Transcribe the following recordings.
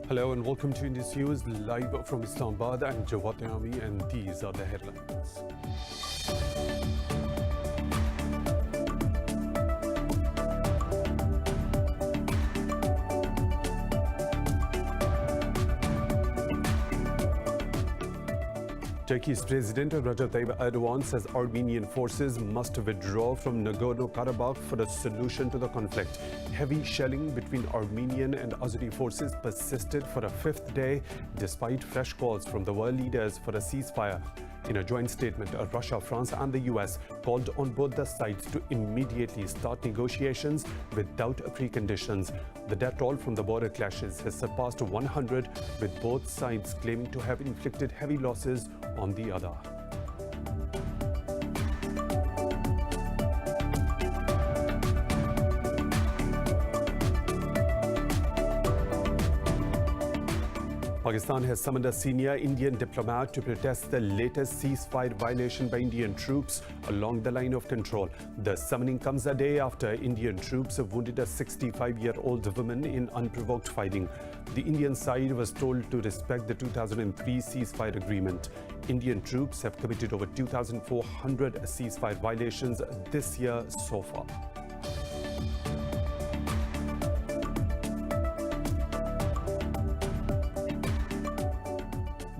Hello and welcome to Indus News, live from Islamabad. I'm Govt and these are the headlines. Turkey's President Recep Tayyip Erdogan says Armenian forces must withdraw from Nagorno-Karabakh for a solution to the conflict. Heavy shelling between Armenian and Azeri forces persisted for a fifth day despite fresh calls from the world leaders for a ceasefire. In a joint statement, Russia, France and the US called on both the sides to immediately start negotiations without preconditions. The death toll from the border clashes has surpassed 100, with both sides claiming to have inflicted heavy losses on the other. Pakistan has summoned a senior Indian diplomat to protest the latest ceasefire violation by Indian troops along the line of control. The summoning comes a day after Indian troops have wounded a 65-year-old woman in unprovoked fighting. The Indian side was told to respect the 2003 ceasefire agreement. Indian troops have committed over 2,400 ceasefire violations this year so far.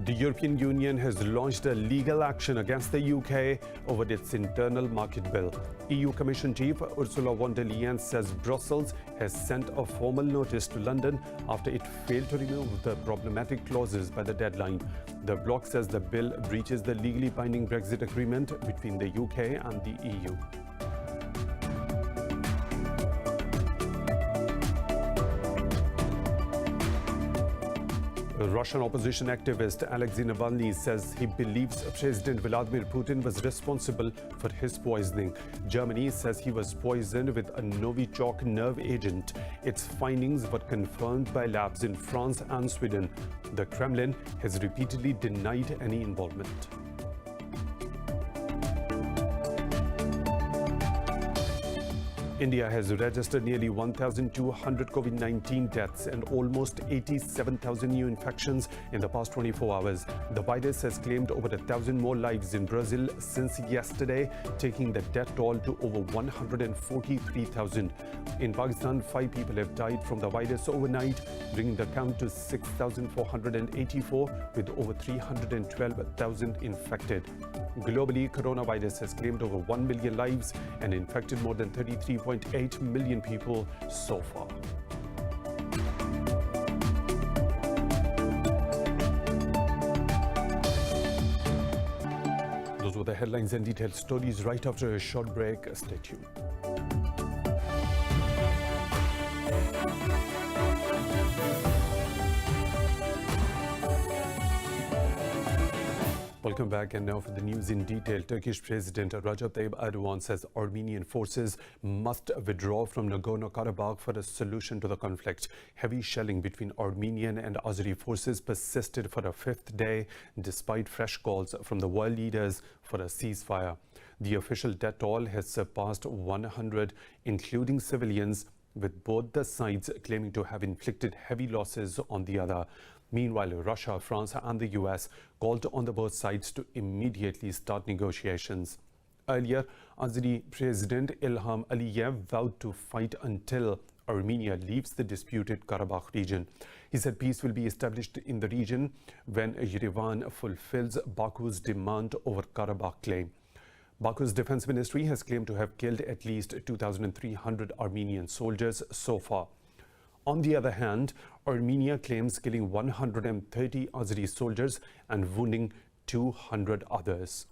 The European Union has launched a legal action against the UK over its internal market bill. EU Commission Chief Ursula von der Leyen says Brussels has sent a formal notice to London after it failed to remove the problematic clauses by the deadline. The bloc says the bill breaches the legally binding Brexit agreement between the UK and the EU. Russian opposition activist Alexei Navalny says he believes President Vladimir Putin was responsible for his poisoning. Germany says he was poisoned with a Novichok nerve agent. Its findings were confirmed by labs in France and Sweden. The Kremlin has repeatedly denied any involvement. India has registered nearly 1,200 COVID-19 deaths and almost 87,000 new infections in the past 24 hours. The virus has claimed over 1,000 more lives in Brazil since yesterday, taking the death toll to over 143,000. In Pakistan, 5 people have died from the virus overnight, bringing the count to 6,484, with over 312,000 infected. Globally, coronavirus has claimed over 1 million lives and infected more than 33.8 million people so far. Those were the headlines and detailed stories. Right after a short break, stay tuned. Welcome back, and now for the news in detail. Turkish President Recep Tayyip Erdogan says Armenian forces must withdraw from Nagorno-Karabakh for a solution to the conflict. Heavy shelling between Armenian and Azeri forces persisted for a fifth day despite fresh calls from the world leaders for a ceasefire. The official death toll has surpassed 100, including civilians, with both the sides claiming to have inflicted heavy losses on the other. Meanwhile, Russia, France and the US called on the both sides to immediately start negotiations. Earlier, Azeri President Ilham Aliyev vowed to fight until Armenia leaves the disputed Karabakh region. He said peace will be established in the region when Yerevan fulfills Baku's demand over Karabakh claim. Baku's defense ministry has claimed to have killed at least 2,300 Armenian soldiers so far. On the other hand, Armenia claims killing 130 Azeri soldiers and wounding 200 others.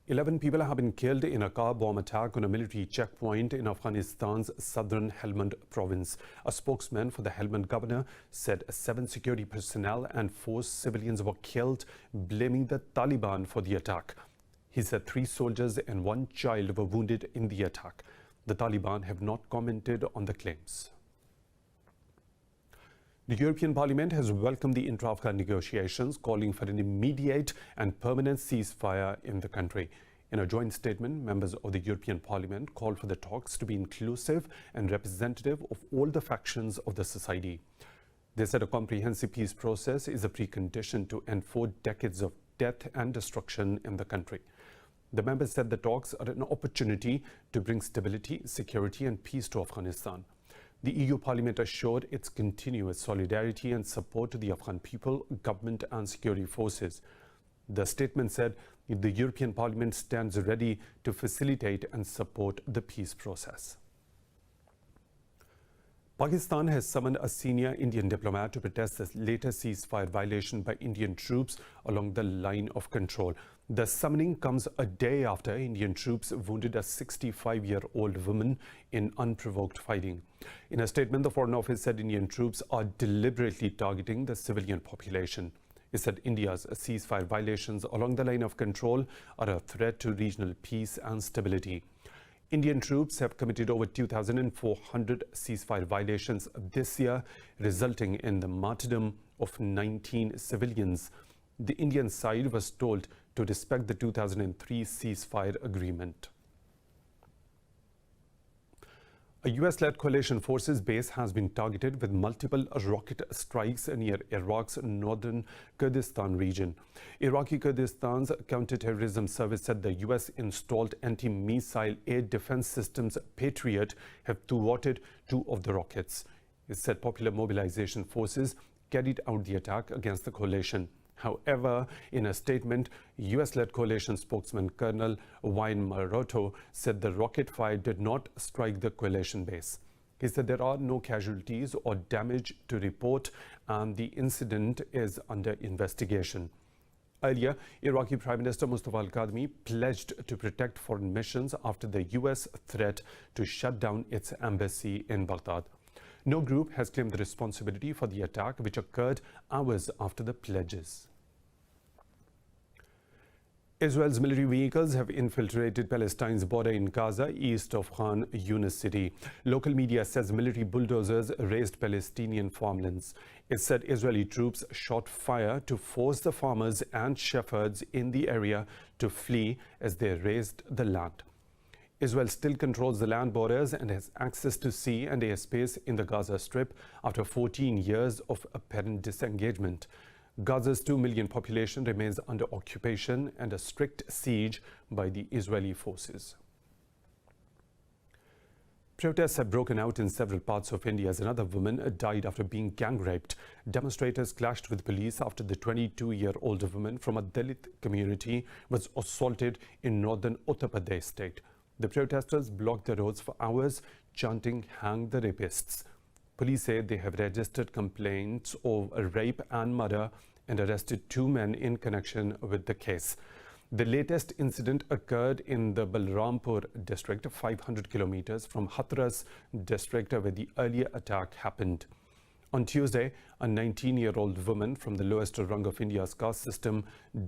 11 people have been killed in a car bomb attack on a military checkpoint in Afghanistan's southern Helmand province. A spokesman for the Helmand governor said 7 security personnel and 4 civilians were killed, blaming the Taliban for the attack. He said 3 soldiers and 1 child were wounded in the attack. The Taliban have not commented on the claims. The European Parliament has welcomed the intra-Afghan negotiations, calling for an immediate and permanent ceasefire in the country. In a joint statement, members of the European Parliament called for the talks to be inclusive and representative of all the factions of the society. They said a comprehensive peace process is a precondition to end 4 decades of death and destruction in the country. The members said the talks are an opportunity to bring stability, security and peace to Afghanistan. The EU Parliament assured its continuous solidarity and support to the Afghan people, government and security forces. The statement said the European Parliament stands ready to facilitate and support the peace process. Pakistan has summoned a senior Indian diplomat to protest the latest ceasefire violation by Indian troops along the line of control. The summoning comes a day after Indian troops wounded a 65-year-old woman in unprovoked fighting. In a statement, the Foreign Office said Indian troops are deliberately targeting the civilian population. It said India's ceasefire violations along the line of control are a threat to regional peace and stability. Indian troops have committed over 2,400 ceasefire violations this year, resulting in the martyrdom of 19 civilians. The Indian side was told to respect the 2003 ceasefire agreement. A US-led coalition forces base has been targeted with multiple rocket strikes near Iraq's northern Kurdistan region. Iraqi Kurdistan's counterterrorism service said the US-installed anti-missile air defense systems Patriot have thwarted 2 of the rockets. It said Popular Mobilization Forces carried out the attack against the coalition. However, in a statement, US-led coalition spokesman Colonel Wayne Maroto said the rocket fire did not strike the coalition base. He said there are no casualties or damage to report and the incident is under investigation. Earlier, Iraqi Prime Minister Mustafa al-Kadhimi pledged to protect foreign missions after the US threat to shut down its embassy in Baghdad. No group has claimed the responsibility for the attack, which occurred hours after the pledges. Israel's military vehicles have infiltrated Palestine's border in Gaza, east of Khan Yunis city. Local media says military bulldozers razed Palestinian farmlands. It said Israeli troops shot fire to force the farmers and shepherds in the area to flee as they razed the land. Israel still controls the land borders and has access to sea and airspace in the Gaza Strip after 14 years of apparent disengagement. Gaza's 2 million population remains under occupation and a strict siege by the Israeli forces. Protests have broken out in several parts of India as another woman died after being gang raped. Demonstrators clashed with police after the 22-year-old woman from a Dalit community was assaulted in northern Uttar Pradesh state. The protesters blocked the roads for hours, chanting "Hang the rapists." Police say they have registered complaints of rape and murder and arrested 2 men in connection with the case. The latest incident occurred in the Balrampur district, 500 kilometers from Hathras district, where the earlier attack happened. On Tuesday, a 19-year-old woman from the lowest rung of India's caste system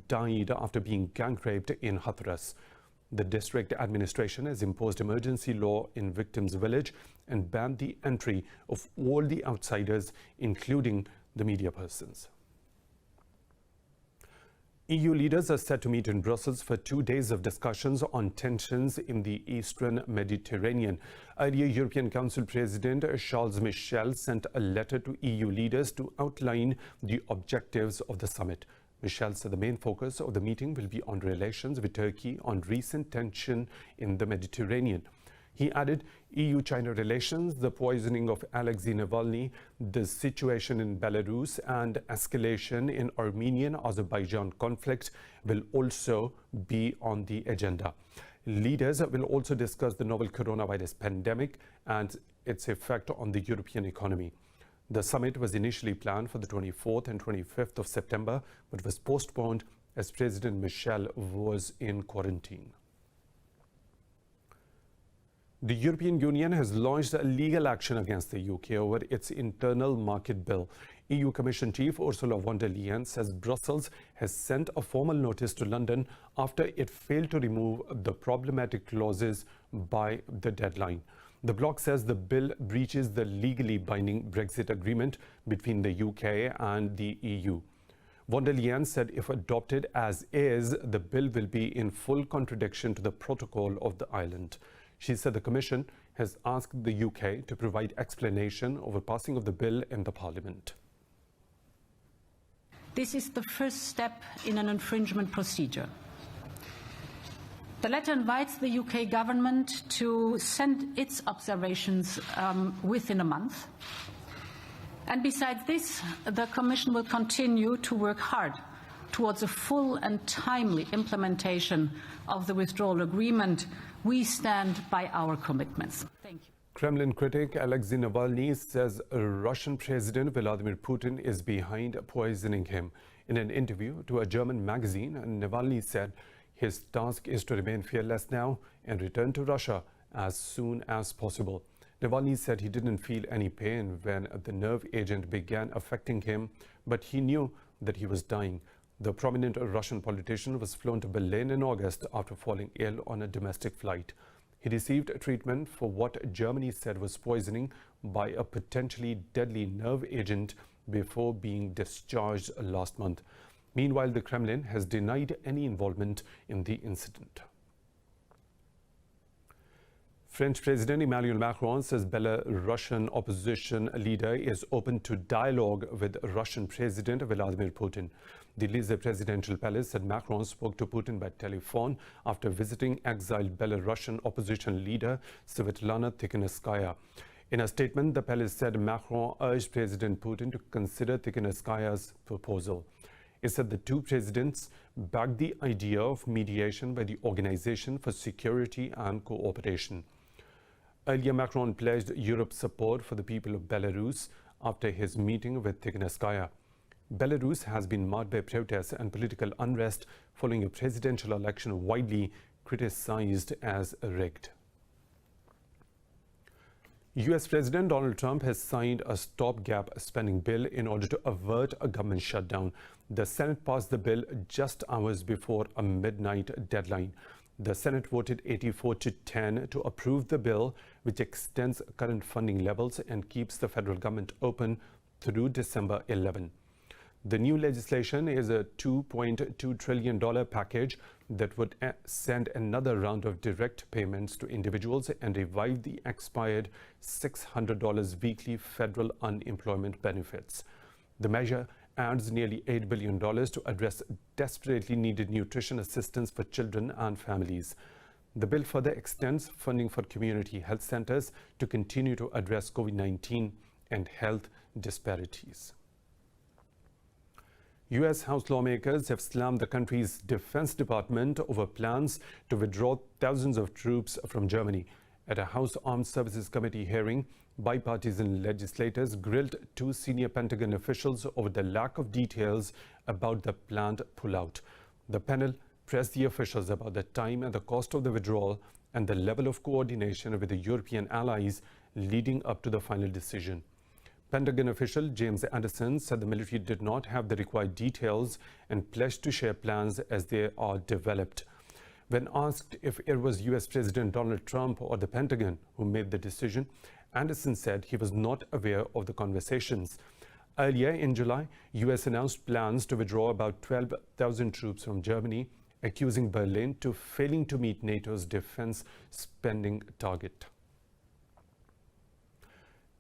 died after being gang raped in Hathras. The district administration has imposed emergency law in victims' village and banned the entry of all the outsiders, including the media persons. EU leaders are set to meet in Brussels for 2 days of discussions on tensions in the Eastern Mediterranean. Earlier, European Council President Charles Michel sent a letter to EU leaders to outline the objectives of the summit. Michel said the main focus of the meeting will be on relations with Turkey on recent tension in the Mediterranean. He added EU-China relations, the poisoning of Alexei Navalny, the situation in Belarus, and escalation in Armenian-Azerbaijan conflict will also be on the agenda. Leaders will also discuss the novel coronavirus pandemic and its effect on the European economy. The summit was initially planned for the 24th and 25th of September, but was postponed as President Michel was in quarantine. The European Union has launched a legal action against the UK over its internal market bill. EU Commission Chief Ursula von der Leyen says Brussels has sent a formal notice to London after it failed to remove the problematic clauses by the deadline. The bloc says the bill breaches the legally binding Brexit agreement between the UK and the EU. Von der Leyen said if adopted as is, the bill will be in full contradiction to the protocol of the island. She said the Commission has asked the UK to provide explanation over passing of the bill in the Parliament. This is the first step in an infringement procedure. The letter invites the UK government to send its observations within a month. And besides this, the Commission will continue to work hard towards a full and timely implementation of the withdrawal agreement. We stand by our commitments. Thank you. Kremlin critic Alexei Navalny says Russian President Vladimir Putin is behind poisoning him. In an interview to a German magazine, Navalny said his task is to remain fearless now and return to Russia as soon as possible. Navalny said he didn't feel any pain when the nerve agent began affecting him, but he knew that he was dying. The prominent Russian politician was flown to Berlin in August after falling ill on a domestic flight. He received treatment for what Germany said was poisoning by a potentially deadly nerve agent before being discharged last month. Meanwhile, the Kremlin has denied any involvement in the incident. French President Emmanuel Macron says Belarusian opposition leader is open to dialogue with Russian President Vladimir Putin. The Élysée presidential palace said Macron spoke to Putin by telephone after visiting exiled Belarusian opposition leader Svetlana Tikhanovskaya. In a statement, the palace said Macron urged President Putin to consider Tikhanovskaya's proposal. It said the two presidents backed the idea of mediation by the Organization for Security and Cooperation. Earlier, Macron pledged Europe's support for the people of Belarus after his meeting with Tikhanovskaya. Belarus has been marred by protests and political unrest following a presidential election widely criticized as rigged. US President Donald Trump has signed a stopgap spending bill in order to avert a government shutdown. The Senate passed the bill just hours before a midnight deadline. The Senate voted 84-10 to approve the bill, which extends current funding levels and keeps the federal government open through December 11. The new legislation is a $2.2 trillion package that would send another round of direct payments to individuals and revive the expired $600 weekly federal unemployment benefits. The measure adds nearly $8 billion to address desperately needed nutrition assistance for children and families. The bill further extends funding for community health centers to continue to address COVID-19 and health disparities. U.S. House lawmakers have slammed the country's Defense Department over plans to withdraw thousands of troops from Germany. At a House Armed Services Committee hearing, bipartisan legislators grilled two senior Pentagon officials over the lack of details about the planned pullout. The panel pressed the officials about the time and the cost of the withdrawal and the level of coordination with the European allies leading up to the final decision. Pentagon official James Anderson said the military did not have the required details and pledged to share plans as they are developed. When asked if it was US President Donald Trump or the Pentagon who made the decision, Anderson said he was not aware of the conversations. Earlier in July, US announced plans to withdraw about 12,000 troops from Germany, accusing Berlin of failing to meet NATO's defense spending target.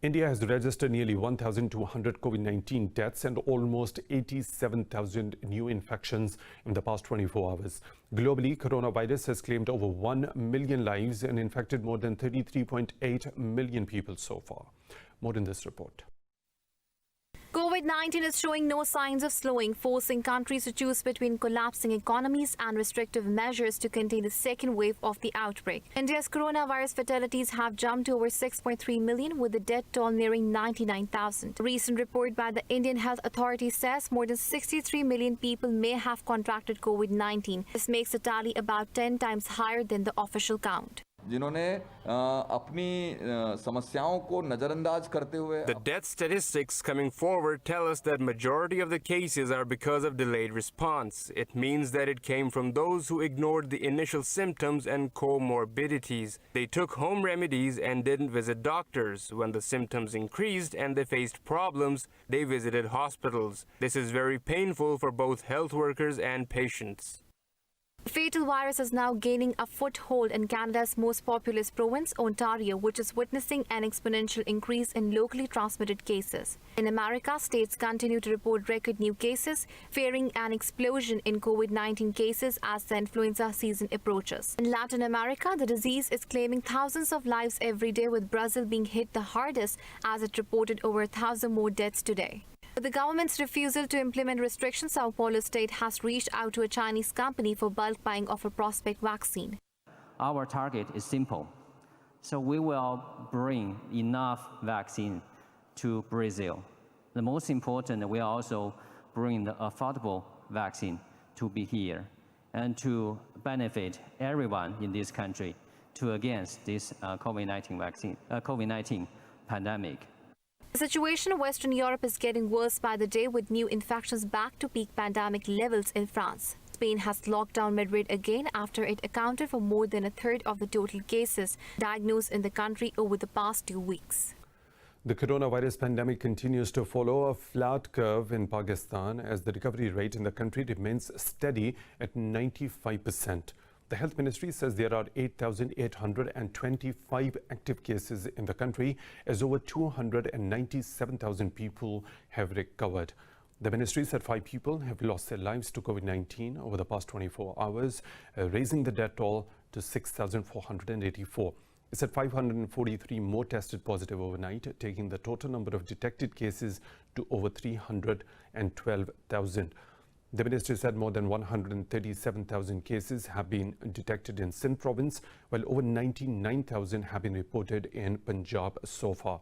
India has registered nearly 1,200 COVID-19 deaths and almost 87,000 new infections in the past 24 hours. Globally, coronavirus has claimed over 1 million lives and infected more than 33.8 million people so far. More in this report. COVID-19 is showing no signs of slowing, forcing countries to choose between collapsing economies and restrictive measures to contain the second wave of the outbreak. India's coronavirus fatalities have jumped to over 6.3 million, with the death toll nearing 99,000. A recent report by the Indian Health Authority says more than 63 million people may have contracted COVID-19. This makes the tally about 10 times higher than the official count. जिन्होंने अपनी समस्याओं को नजरअंदाज करते हुए The death statistics coming forward tell us that majority of the cases are because of delayed response. It means that it came from those who ignored the initial symptoms and comorbidities. They took home remedies and didn't visit doctors. When the symptoms increased and they faced problems, they visited hospitals. This is very painful for both health workers and patients. The fatal virus is now gaining a foothold in Canada's most populous province, Ontario, which is witnessing an exponential increase in locally transmitted cases. In America, states continue to report record new cases, fearing an explosion in COVID-19 cases as the influenza season approaches. In Latin America, the disease is claiming thousands of lives every day, with Brazil being hit the hardest as it reported over 1,000 more deaths today. With the government's refusal to implement restrictions, Sao Paulo state has reached out to a Chinese company for bulk buying of a prospect vaccine. Our target is simple. So we will bring enough vaccine to Brazil. The most important, we also bring the affordable vaccine to be here and to benefit everyone in this country to against this COVID-19 pandemic. The situation in Western Europe is getting worse by the day, with new infections back to peak pandemic levels in France. Spain has locked down Madrid again after it accounted for more than a third of the total cases diagnosed in the country over the past 2 weeks. The coronavirus pandemic continues to follow a flat curve in Pakistan as the recovery rate in the country remains steady at 95%. The Health Ministry says there are 8,825 active cases in the country as over 297,000 people have recovered. The ministry said 5 people have lost their lives to COVID-19 over the past 24 hours, raising the death toll to 6,484. It said 543 more tested positive overnight, taking the total number of detected cases to over 312,000. The ministry said more than 137,000 cases have been detected in Sindh province, while over 99,000 have been reported in Punjab so far.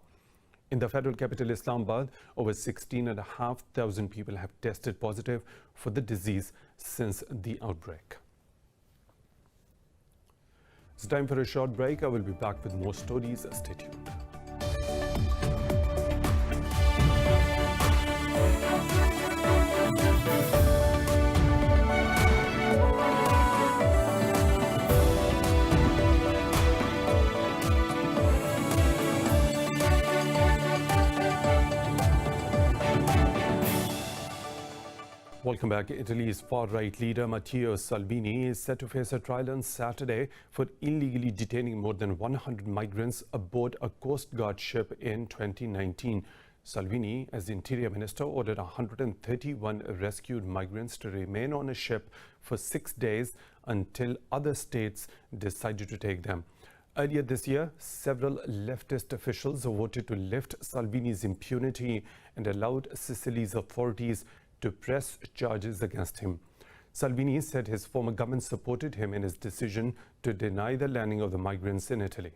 In the federal capital Islamabad, over 16,500 people have tested positive for the disease since the outbreak. It's time for a short break. I will be back with more stories. Stay tuned. Welcome back. Italy's far-right leader Matteo Salvini is set to face a trial on Saturday for illegally detaining more than 100 migrants aboard a Coast Guard ship in 2019. Salvini, as the Interior Minister, ordered 131 rescued migrants to remain on a ship for 6 days until other states decided to take them. Earlier this year, several leftist officials voted to lift Salvini's impunity and allowed Sicily's authorities to press charges against him. Salvini said his former government supported him in his decision to deny the landing of the migrants in Italy.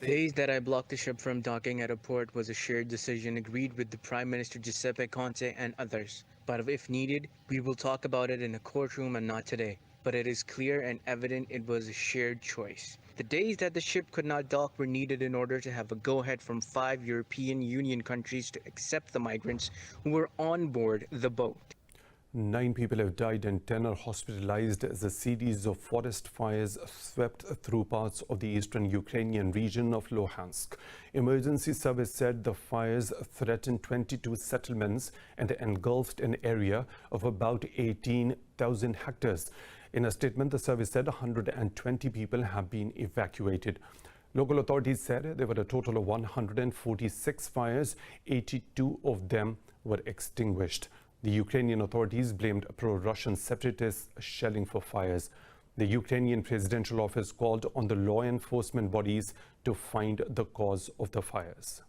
Days that I blocked the ship from docking at a port was a shared decision agreed with the Prime Minister Giuseppe Conte and others. But if needed, we will talk about it in a courtroom and not today. But it is clear and evident it was a shared choice. The days that the ship could not dock were needed in order to have a go-ahead from 5 European Union countries to accept the migrants who were on board the boat. 9 people have died and 10 are hospitalized as a series of forest fires swept through parts of the eastern Ukrainian region of Luhansk. Emergency service said the fires threatened 22 settlements and engulfed an area of about 18,000 hectares. In a statement, the service said 120 people have been evacuated. Local authorities said there were a total of 146 fires, 82 of them were extinguished. The Ukrainian authorities blamed pro-Russian separatists shelling for fires. The Ukrainian presidential office called on the law enforcement bodies to find the cause of the fires.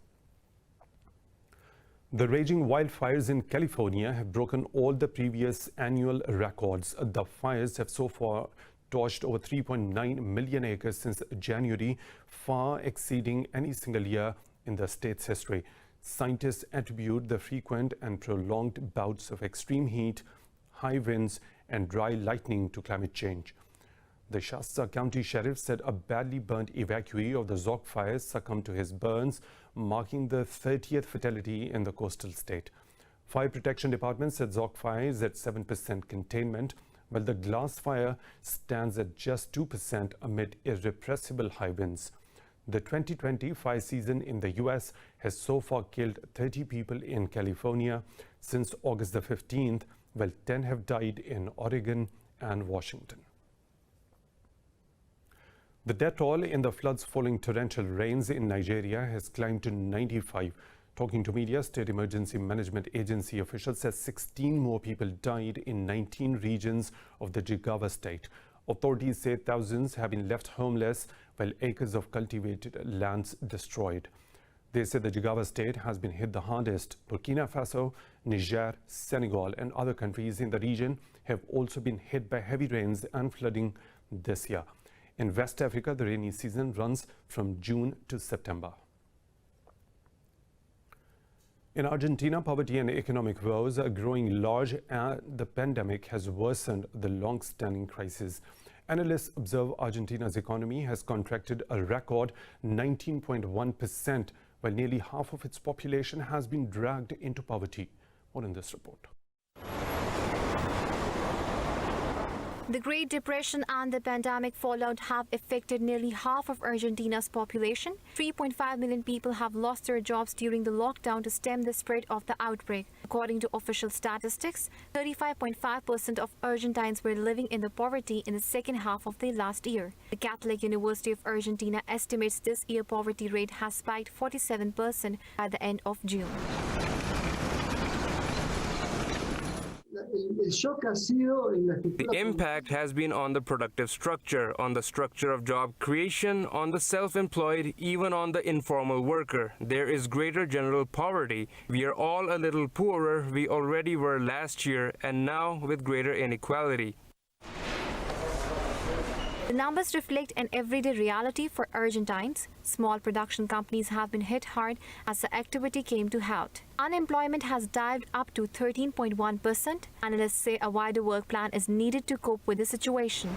The raging wildfires in California have broken all the previous annual records. The fires have so far torched over 3.9 million acres since January, far exceeding any single year in the state's history. Scientists attribute the frequent and prolonged bouts of extreme heat, high winds, and dry lightning to climate change. The Shasta County Sheriff said a badly burnt evacuee of the Zog fires succumbed to his burns, marking the 30th fatality in the coastal state. Fire Protection Department said Zog fire is at 7% containment, while the Glass fire stands at just 2% amid irrepressible high winds. The 2020 fire season in the U.S. has so far killed 30 people in California since August the 15th, while 10 have died in Oregon and Washington. The death toll in the floods following torrential rains in Nigeria has climbed to 95. Talking to media, State Emergency Management Agency officials said 16 more people died in 19 regions of the Jigawa state. Authorities say thousands have been left homeless, while acres of cultivated lands destroyed. They say the Jigawa state has been hit the hardest. Burkina Faso, Niger, Senegal and other countries in the region have also been hit by heavy rains and flooding this year. In West Africa, the rainy season runs from June to September. In Argentina, poverty and economic woes are growing large, and the pandemic has worsened the long-standing crisis. Analysts observe Argentina's economy has contracted a record 19.1%, while nearly half of its population has been dragged into poverty. More in this report. The Great Depression and the pandemic fallout have affected nearly half of Argentina's population. 3.5 million people have lost their jobs during the lockdown to stem the spread of the outbreak. According to official statistics, 35.5% of Argentines were living in the poverty in the second half of the last year. The Catholic University of Argentina estimates this year poverty rate has spiked 47% by the end of June. The impact has been on the productive structure, on the structure of job creation, on the self-employed, even on the informal worker. There is greater general poverty. We are all a little poorer. We already were last year, and now with greater inequality. The numbers reflect an everyday reality for Argentines. Small production companies have been hit hard as the activity came to halt. Unemployment has dived up to 13.1%. Analysts say a wider work plan is needed to cope with the situation.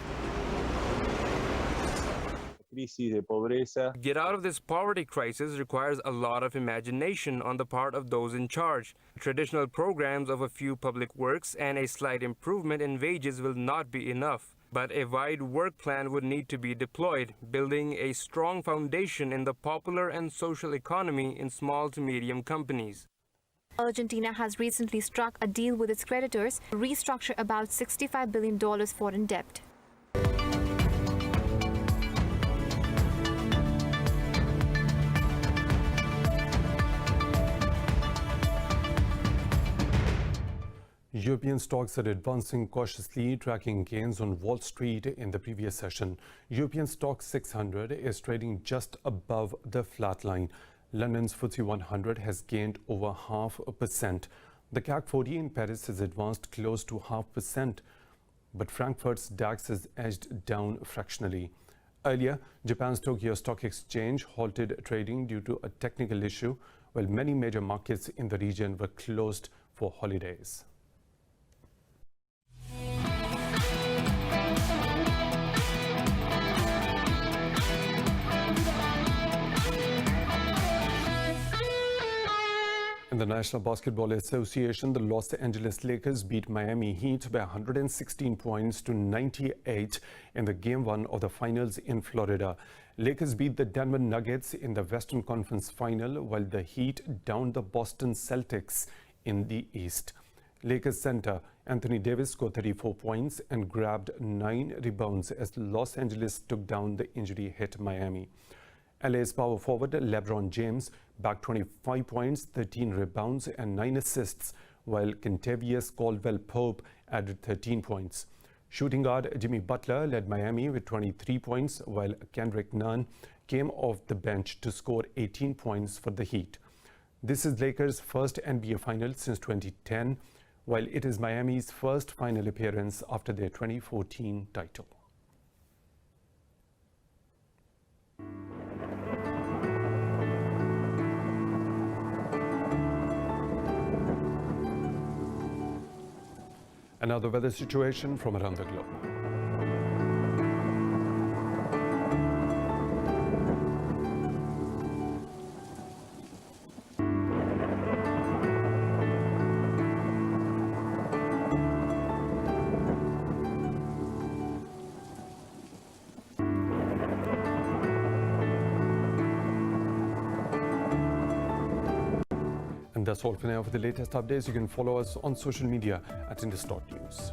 Get out of this poverty crisis requires a lot of imagination on the part of those in charge. Traditional programs of a few public works and a slight improvement in wages will not be enough. But a wide work plan would need to be deployed, building a strong foundation in the popular and social economy in small to medium companies. Argentina has recently struck a deal with its creditors to restructure about $65 billion foreign debt. European stocks are advancing cautiously, tracking gains on Wall Street in the previous session. European stock 600 is trading just above the flat line. London's FTSE 100 has gained over 0.5%. The CAC 40 in Paris has advanced close to 0.5%, but Frankfurt's DAX has edged down fractionally. Earlier, Japan's Tokyo Stock Exchange halted trading due to a technical issue, while many major markets in the region were closed for holidays. In the National Basketball Association, the Los Angeles Lakers beat Miami Heat by 116 points to 98 in the Game 1 of the finals in Florida. Lakers beat the Denver Nuggets in the Western Conference Final, while the Heat downed the Boston Celtics in the East. Lakers center Anthony Davis scored 34 points and grabbed 9 rebounds as Los Angeles took down the injury-hit Miami. LA's power forward LeBron James bagged 25 points, 13 rebounds and 9 assists, while Kentavious Caldwell-Pope added 13 points. Shooting guard Jimmy Butler led Miami with 23 points, while Kendrick Nunn came off the bench to score 18 points for the Heat. This is Lakers' first NBA final since 2010, while it is Miami's first final appearance after their 2014 title. And now the weather situation from around the globe. And that's all for now. For the latest updates, you can follow us on social media at Indus.News.